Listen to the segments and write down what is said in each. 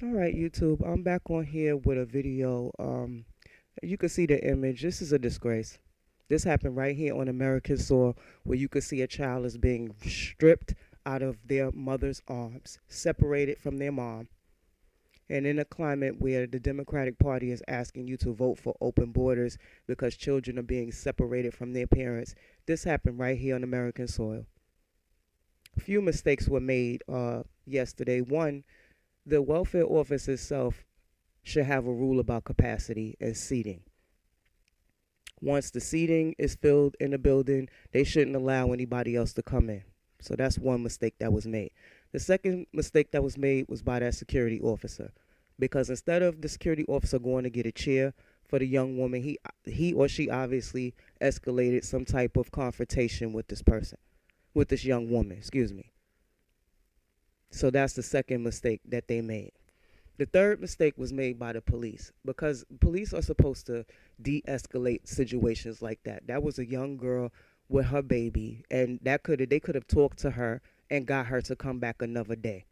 All right, YouTube. I'm back on here with a video. You can see the image. This is a disgrace. This happened right here on American soil, where you could see a child is being stripped out of their mother's arms, separated from their mom, and in a climate where the Democratic Party is asking you to vote for open borders because children are being separated from their parents. This happened right here on American soil. A few mistakes were made yesterday. One, the welfare office itself should have a rule about capacity and seating. Once the seating is filled in the building, they shouldn't allow anybody else to come in. So that's one mistake that was made. The second mistake that was made was by that security officer, because instead of the security officer going to get a chair for the young woman, he or she obviously escalated some type of confrontation with this person, with this young woman, excuse me. So that's the second mistake that they made. The third mistake was made by the police, because police are supposed to de-escalate situations like that. That was a young girl with her baby, and they could have talked to her and got her to come back another day.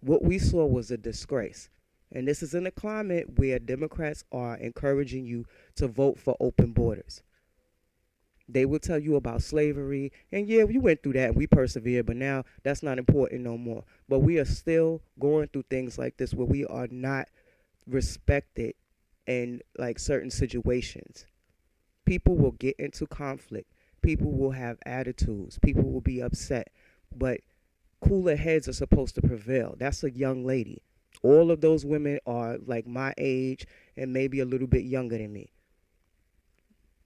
What we saw was a disgrace. And this is in a climate where Democrats are encouraging you to vote for open borders. They will tell you about slavery, and yeah, we went through that and we persevered, but now that's not important no more. But we are still going through things like this where we are not respected in like certain situations. People will get into conflict. People will have attitudes. People will be upset. But cooler heads are supposed to prevail. That's a young lady. All of those women are like my age and maybe a little bit younger than me.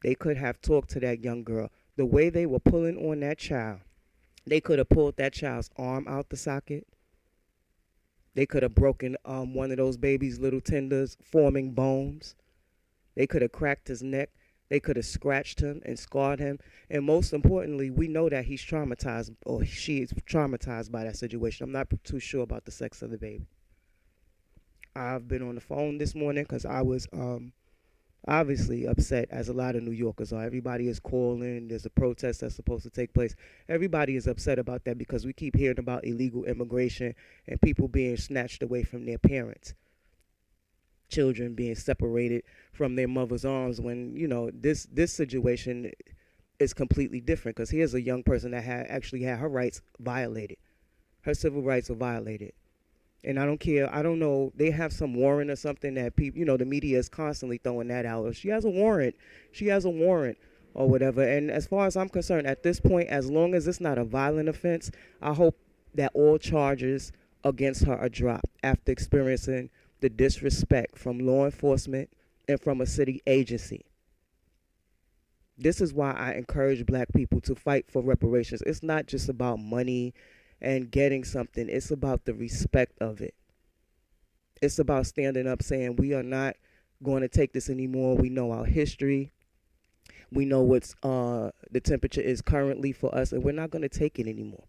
They could have talked to that young girl. The way they were pulling on that child, they could have pulled that child's arm out the socket. They could have broken one of those baby's little tendons, forming bones. They could have cracked his neck. They could have scratched him and scarred him. And most importantly, we know that he's traumatized, or she is traumatized by that situation. I'm not too sure about the sex of the baby. I've been on the phone this morning because I was obviously upset, as a lot of New Yorkers are. Everybody is calling. There's a protest that's supposed to take place. Everybody is upset about that because we keep hearing about illegal immigration and people being snatched away from their parents, children being separated from their mother's arms, when this situation is completely different, because here's a young person that actually had her rights violated. Her civil rights are violated. And I don't care. I don't know. They have some warrant or something that people, the media is constantly throwing that out. She has a warrant. She has a warrant or whatever. And as far as I'm concerned, at this point, as long as it's not a violent offense, I hope that all charges against her are dropped after experiencing the disrespect from law enforcement and from a city agency. This is why I encourage black people to fight for reparations. It's not just about money and getting something. It's about the respect of it. It's about standing up saying we are not going to take this anymore. We know our history. We know what's the temperature is currently for us, and we're not going to take it anymore.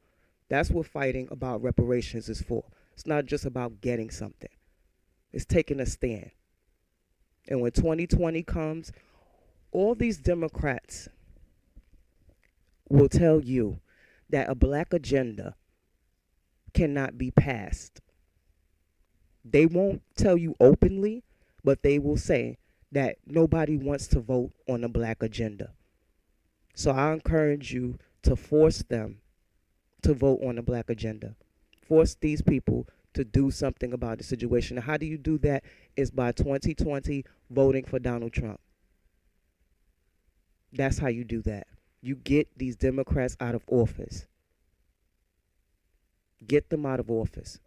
That's what fighting about reparations is for. It's not just about getting something. It's taking a stand. And when 2020 comes, all these Democrats will tell you that a black agenda cannot be passed. They won't tell you openly, but they will say that nobody wants to vote on a black agenda. So I encourage you to force them to vote on a black agenda. Force these people to do something about the situation. How do you do that? Is by 2020 voting for Donald Trump. That's how you do that. You get these Democrats out of office. Get them out of office.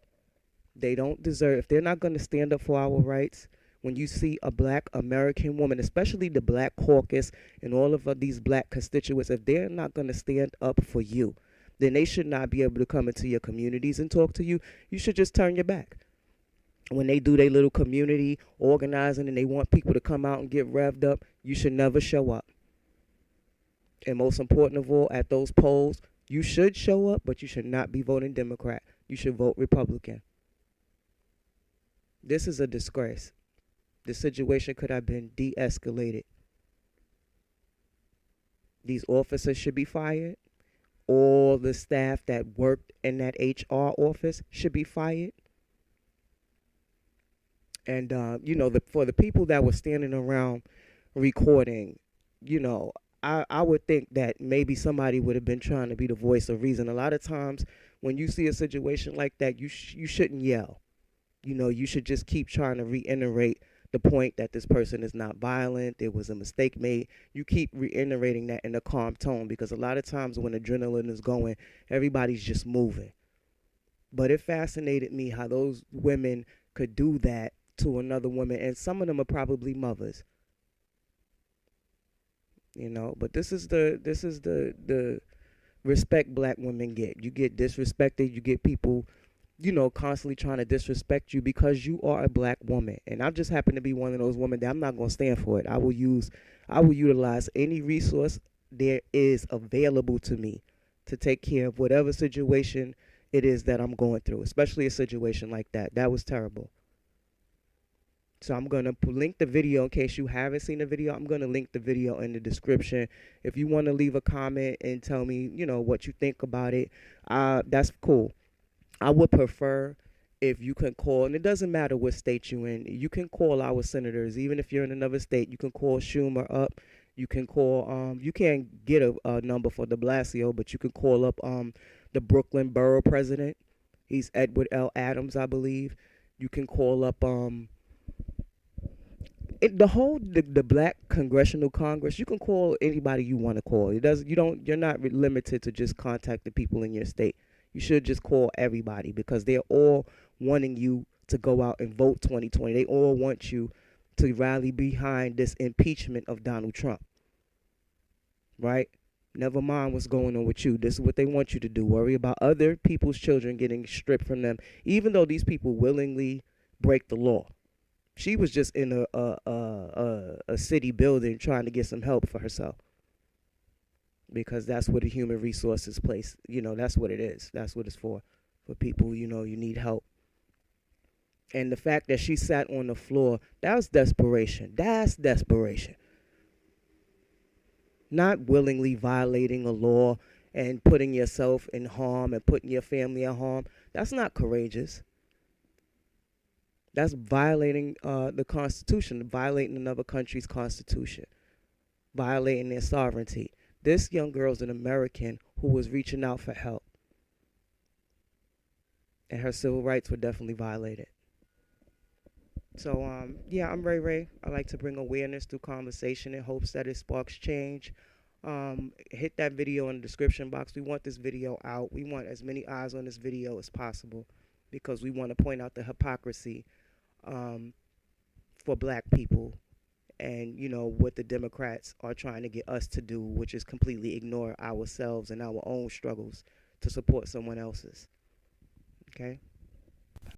They don't deserve, if they're not going to stand up for our rights, when you see a black American woman, especially the black caucus and all of these black constituents, if they're not going to stand up for you, then they should not be able to come into your communities and talk to you. You should just turn your back. When they do their little community organizing and they want people to come out and get revved up, you should never show up. And most important of all, at those polls, you should show up, but you should not be voting Democrat. You should vote Republican. This is a disgrace. The situation could have been de-escalated. These officers should be fired. All the staff that worked in that HR office should be fired. And for the people that were standing around recording, you know, I would think that maybe somebody would have been trying to be the voice of reason. A lot of times when you see a situation like that, you shouldn't yell. You should just keep trying to reiterate the point that this person is not violent. There was a mistake made. You keep reiterating that in a calm tone, because a lot of times when adrenaline is going, everybody's just moving. But it fascinated me how those women could do that to another woman, and some of them are probably mothers. But this is the respect black women get. You get disrespected. You get people, constantly trying to disrespect you because you are a black woman. And I just happen to be one of those women that I'm not gonna stand for it. I will utilize any resource there is available to me to take care of whatever situation it is that I'm going through, especially a situation like that. That was terrible. So I'm going to link the video in case you haven't seen the video. I'm going to link the video in the description. If you want to leave a comment and tell me, what you think about it, that's cool. I would prefer if you can call, and it doesn't matter what state you're in, you can call our senators. Even if you're in another state, you can call Schumer up. You can call, you can't get a number for de Blasio, but you can call up the Brooklyn Borough president. He's Edward L. Adams, I believe. You can call up the Black Congressional Congress. You can call anybody you want to call. You're not limited to just contact the people in your state. You should just call everybody, because they're all wanting you to go out and vote 2020. They all want you to rally behind this impeachment of Donald Trump. Right? Never mind what's going on with you. This is what they want you to do. Worry about other people's children getting stripped from them, even though these people willingly break the law. She was just in a city building trying to get some help for herself, because that's what a human resources place, that's what it is. That's what it's for people, you need help. And the fact that she sat on the floor, that was desperation. That's desperation. Not willingly violating a law and putting yourself in harm and putting your family in harm. That's not courageous. That's violating the Constitution, violating another country's Constitution, violating their sovereignty. This young girl's an American who was reaching out for help, and her civil rights were definitely violated. So, I'm Ray Ray. I like to bring awareness through conversation in hopes that it sparks change. Hit that video in the description box. We want this video out. We want as many eyes on this video as possible, because we want to point out the hypocrisy for black people, and what the Democrats are trying to get us to do, which is completely ignore ourselves and our own struggles to support someone else's. Okay.